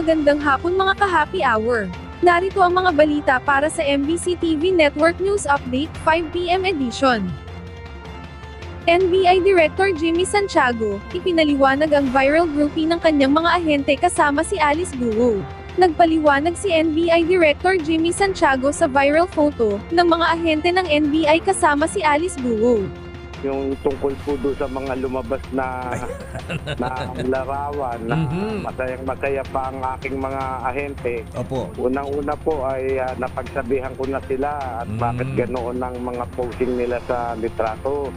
Magandang hapon mga ka-happy hour. Narito ang mga balita para sa MBC TV Network News Update 5 PM edition. NBI Director Jimmy Santiago, ipinaliwanag ang viral groupie ng kanyang mga ahente kasama si Alice Guo. Nagpaliwanag si NBI Director Jimmy Santiago sa viral photo ng mga ahente ng NBI kasama si Alice Guo. Yung tungkol po doon sa mga lumabas na larawan na masayang-masaya pa ang aking mga ahente. Opo. Unang-una po ay napagsabihan ko na sila at bakit ganoon ang mga posing nila sa litrato.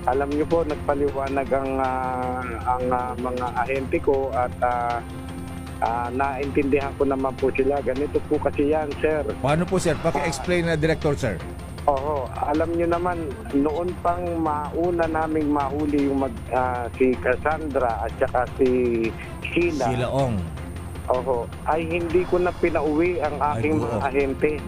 Alam niyo po, nagpaliwanag ang mga ahente ko at naintindihan ko naman po sila. Ganito po kasi yan, sir. Paano po, sir? Paki-explain na, Director, sir. Oo, alam niyo naman, noon pang mauna naming mahuli yung si Cassandra at saka si Sheila. Sheila Ong. Oo, ay hindi ko na pinauwi ang aking mga ahente.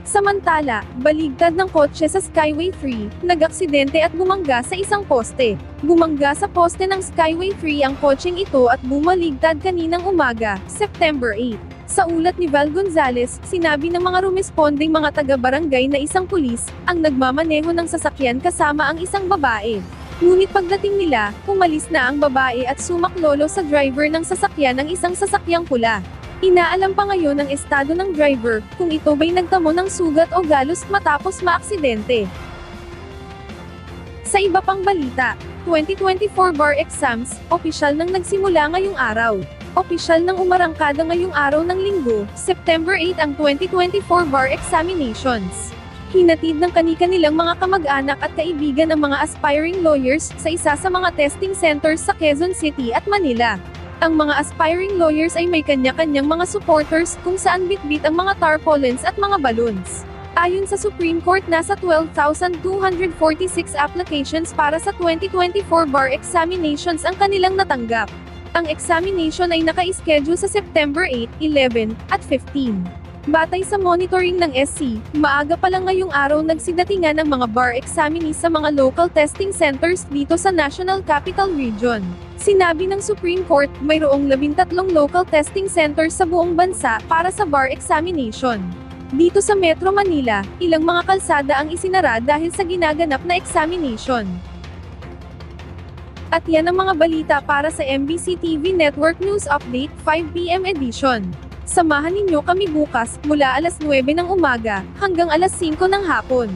Samantala, baligtad ng kotse sa Skyway 3, nag-aksidente at bumangga sa isang poste. Bumangga sa poste ng Skyway 3 ang kotseng ito at bumaligtad kaninang umaga, September 8. Sa ulat ni Val Gonzales, sinabi ng mga rumesponding mga taga-barangay na isang pulis, ang nagmamaneho ng sasakyan kasama ang isang babae. Ngunit pagdating nila, umalis na ang babae at sumaklolo sa driver ng sasakyan ng isang sasakyang pula. Inaalam pa ngayon ang estado ng driver, kung ito ba'y nagtamo ng sugat o galos matapos maaksidente. Sa iba pang balita, 2024 bar exams, opisyal nang nagsimula ngayong araw. Opisyal nang umarangkada ngayong araw ng Linggo, September 8 ang 2024 bar examinations. Hinatid ng kani-kanilang mga kamag-anak at kaibigan ang mga aspiring lawyers sa isa sa mga testing centers sa Quezon City at Manila. Ang mga aspiring lawyers ay may kanya-kanyang mga supporters kung saan bitbit ang mga tarpaulins at mga balloons. Ayon sa Supreme Court, nasa 12,246 applications para sa 2024 bar examinations ang kanilang natanggap. Ang examination ay naka-schedule sa September 8, 11, at 15. Batay sa monitoring ng SC, maaga pa lang ngayong araw nagsidatingan ang mga bar examinees sa mga local testing centers dito sa National Capital Region. Sinabi ng Supreme Court, mayroong 13 local testing centers sa buong bansa para sa bar examination. Dito sa Metro Manila, ilang mga kalsada ang isinara dahil sa ginaganap na examination. At yan ang mga balita para sa MBC TV Network News Update 5 PM edition. Samahan ninyo kami bukas, mula alas 9 ng umaga, hanggang alas 5 ng hapon.